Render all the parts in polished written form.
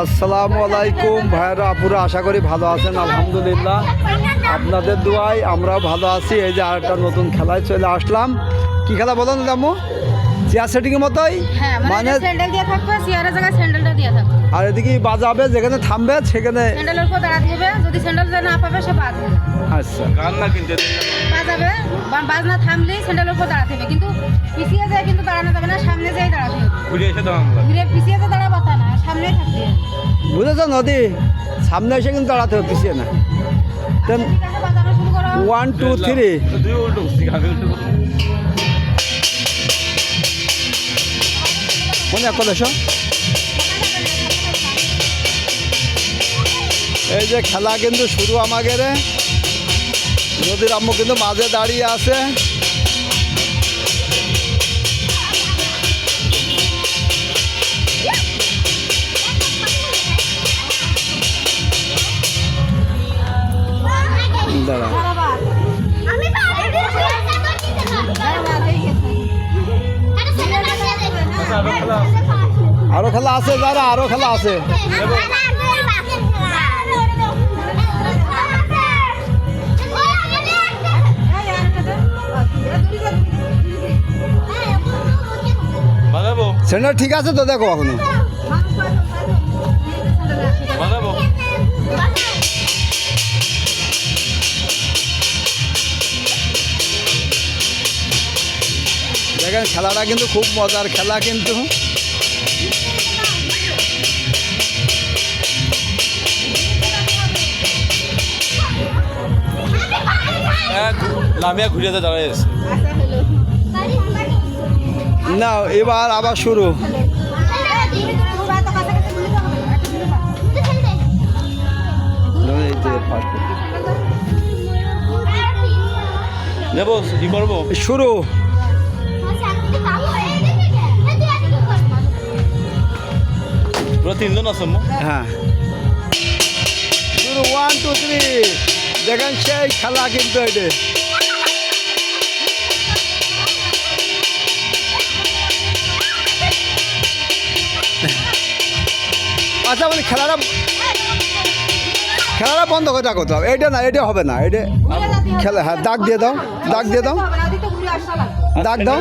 আসসালামু আলাইকুম ভাইরা আপুরা, আশা করি ভালো আছেন। আলহামদুলিল্লাহ আপনাদের দোয়ায় আমরাও ভালো আছি। এই যে আরেকটা নতুন খেলায় চলে আসলাম। কি খেলা বলেন দামু? চেয়ার সেটিং এর মতোই, মানে স্যান্ডেল দিয়ে থাকবে, চেয়ারের জায়গায় স্যান্ডেলটা দিয়ে থাকবে, আর এদিকে বাজাবে, যেখানে থামবে সেখানে স্যান্ডেলের উপর দাঁড়া দিবে। যদি স্যান্ডেল না পাবে সে বাজবে। আচ্ছা, গান না কিনতে বাজাবে, বাজ না থামলেই স্যান্ডেলের উপর দাঁড়াতে হবে। কিন্তু পিছিয়ে যায় কিন্তু দাঁড়ানো যাবে না, সামনে যেয়ে দাঁড়াতে হবে। ঘুরে এসে দাম ঘুরে পিছিয়ে যে দাঁড়াবো তা না, সামনেই থাকতে হবে। বুঝেছো নদী? সামনে এসে কিন্তু দাঁড়াতে হবে, পিছিয়ে না। দেন ঠিক আছে, বাজানো শুরু করো। 1 2 3 দুই উল্টো আমি উল্টো মনে এক কথা। এই যে খেলা কিন্তু শুরু আমাদের। নদীর আম্মু কিন্তু মাঝে দাঁড়িয়ে আছে। দাঁড়া, আরো খেলা আছে, দাঁড়া আরো খেলা আছে। বাজাবো সেন্টার ঠিক আছে তো? দেখো এখনো বাজাবো দেখেন, খেলাটা কিন্তু খুব মজার খেলা। কিন্তু লামিয়া ঘুরিয়ে দাঁড়ায় আছে। না, এবার আবার শুরু। নেবো কি করবো? শুরু। পুরো তিনজন আছে। হ্যাঁ, শুরু 1 2 3। দেখেন সেই খেলা কিন্তু এটা। আচ্ছা, মানে খেলাটা বন্ধ করে রাখো তো। এটা না, এটা হবে না। এটা খেলা, হ্যাঁ, দাগ দিয়ে দাও, দাগ দিয়ে দাও, দাগ দাও।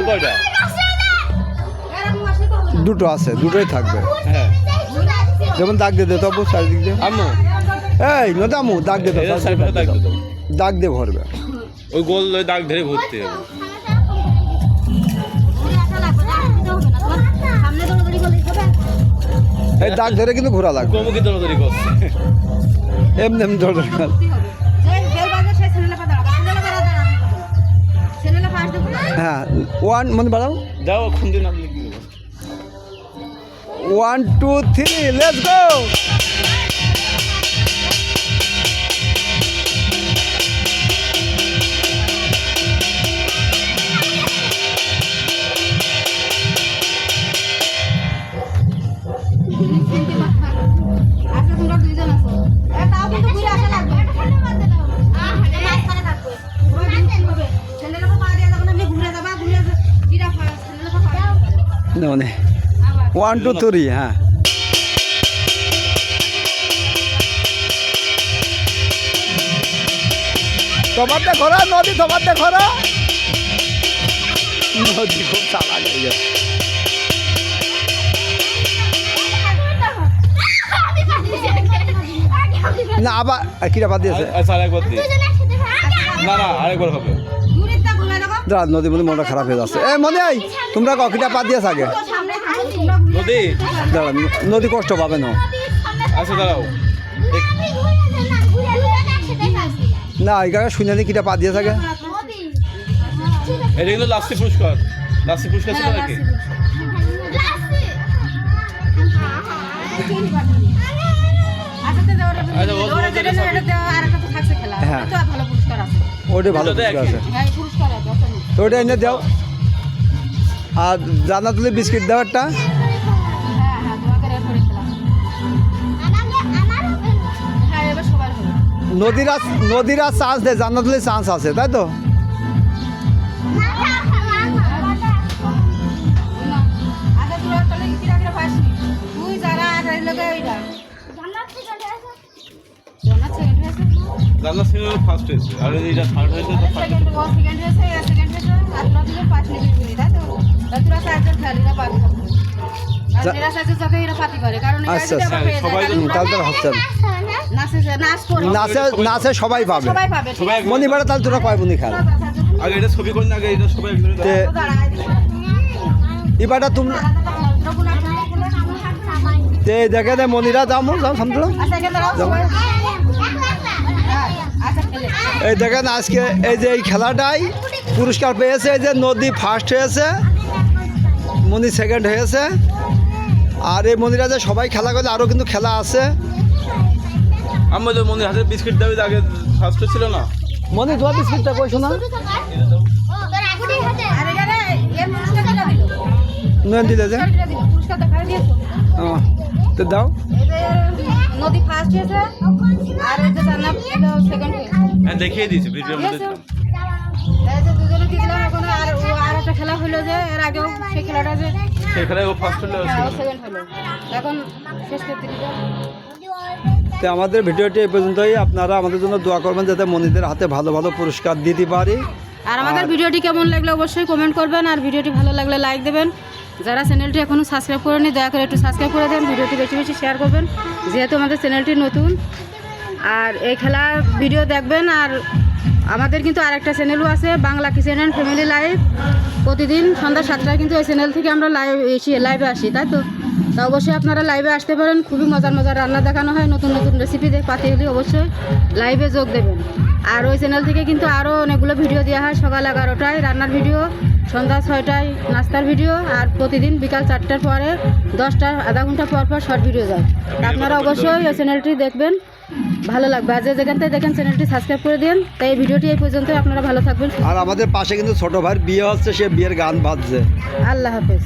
দুটো আছে, দুটোই থাকবে। হ্যাঁ, যেমন দাগ দিয়ে দে তবু চারিদিক দিয়ে। আম্মু এই নদামু, দাগ দিয়ে দাও, দাগ দিত দাগ দিয়ে ভরবে। ওই গোল দাগ ধরে ঘুরতে হবে। এই দাগ ধরে কিন্তু ঘোরা লাগবে। কমুকি দৌড়াদৌড়ি করছে। এমনি এমনি ধরে। হ্যাঁ, 1 মানে বাড়াও। যাও খুন্দি নামলে কি 1 2 3 লেটস গো। মানে 1 2 3। হ্যাঁ, তোমার দেখো নদী, তোমার দেখো নদী খুব চালা গেছে। না, আবার কিরা বাদ দিয়েছে। আচ্ছা আরেকবার দি। না না আরেকবার হবে। দাঁড়া, নদী মনে মনটা খারাপ হয়ে যাচ্ছে। এ মনে হয় তোমরা ককিটা পা দিয়েছ আগে। নদী দাঁড়া, নদী কষ্ট পাবে না। আচ্ছা দাঁড়াও। না, এখানে শুনে নি কিটা পা দিয়েছ আগে। এটা কিন্তু লাস্টি পুরস্কার। লাস্টি পুরস্কার ছিল নাকি? হ্যাঁ, ওটা ভালো পুরস্কার আছে, তো ওটা এনে দাও। আর জান্নাতুল বিস্কিট দাও একটা। নদীরা চান্স দেয়, জান্নাতুলের চান্স আছে, তাই তো? জান্নাত সেকেন্ড হয়েছে জান্নাত সিনেমা ফার্স্ট হয়েছে আর এইটা থার্ড হয়েছে তো ফার্স্ট সেকেন্ড ও সেকেন্ড হয়েছে এ সেকেন্ড হয়েছে আর তোরা দুজন পাঁচ মিনিট মিলি তাই তো তোরা চারজন খেলিরা পাবি আর এরা চারজন যাতে এরা পাতি করে কারণ এটা আচ্ছা, যদি আবার আচ্ছা, পেয়ে যায় সবাই তাহলে তাহলে তো হচ্ছে না। নাচ করে নাচে সবাই পাবে সবাই পাবে ঠিক সবাই আছে? মনি বেড়া তাহলে তোরা কয় বনি খেল আগে এটা ছবি করি না আগে এটা সবাই একজনে তে দাঁড়ায় দিবি। এবারটা তুমি তে দেখে দে মনিরা যাও যাও সামনে আচ্ছা এখানে দাঁড়াও সবাই আচ্ছা খেলে এই দেখেন আজকে এই যে এই খেলাটাই পুরস্কার পেয়েছে এই যে নদী ফার্স্ট হয়েছে মনি সেকেন্ড হয়েছে আর এই মনিরা যে সবাই খেলা করলে আরও কিন্তু খেলা আছে আমরা তো মনে হাতে বিস্কিট দাবি আগে ফার্স্ট ছিল না মনি তোমার বিস্কিটটা কইছো না আরে রে এর পুরস্কারটা দিল নয়ন দিলে যে পুরস্কার দেখাই দিয়েছো তো দাও এই যে নদী ফার্স্ট হয়েছে আর এই যে জান্নাত এটা সেকেন্ড হয়েছে হ্যাঁ দেখিয়ে দিয়েছি ভিডিওর মধ্যে দিলাম। এই যে দুজনে দিয়ে দিলাম এখন আর আর একটা খেলা হলো যে এর আগেও সেই খেলাটা যে সেখানে ও ফার্স্ট হলো সেকেন্ড হলো এখন শেষ করতে দিল তো আমাদের ভিডিওটি এই পর্যন্তই আপনারা আমাদের জন্য দোয়া করবেন যাতে মনিদের হাতে ভালো ভালো পুরস্কার দিতে পারি আর আমাদের ভিডিওটি কেমন লাগলে অবশ্যই কমেন্ট করবেন আর ভিডিওটি ভালো লাগলে লাইক দেবেন যারা চ্যানেলটি এখনও সাবস্ক্রাইব করেনি দয়া করে একটু সাবস্ক্রাইব করে দেন ভিডিওটি বেশি বেশি শেয়ার করবেন যেহেতু আমাদের চ্যানেলটি নতুন আর এই খেলা ভিডিও দেখবেন আর আমাদের কিন্তু আরেকটা চ্যানেলও আছে Bangla kitchen and family live প্রতিদিন সন্ধ্যা 7টায় কিন্তু ওই চ্যানেল থেকে আমরা লাইভে আসি তাই তো তা অবশ্যই আপনারা লাইভে আসতে পারেন খুবই মজার মজার রান্না দেখানো হয় নতুন নতুন রেসিপি পাতে হলে অবশ্যই লাইভে যোগ দেবেন আর ওই চ্যানেল থেকে কিন্তু আরও অনেকগুলো ভিডিও দেওয়া হয় সকাল 11টায় রান্নার ভিডিও সন্ধ্যা 6টায় নাস্তার ভিডিও আর প্রতিদিন বিকাল 4টার পরে 10টার আধা ঘন্টা পর পর শর্ট ভিডিও যায় তা আপনারা অবশ্যই ওই চ্যানেলটি দেখবেন ভালো লাগবে আর যে যেখান থেকে দেখেন চ্যানেলটি সাবস্ক্রাইব করে দিন তাই এই ভিডিওটি এই পর্যন্ত আপনারা ভালো থাকবেন আর আমাদের পাশে কিন্তু ছোট ভাইয়ের বিয়ে হচ্ছে সে বিয়ের গান বাজছে আল্লাহ হাফেজ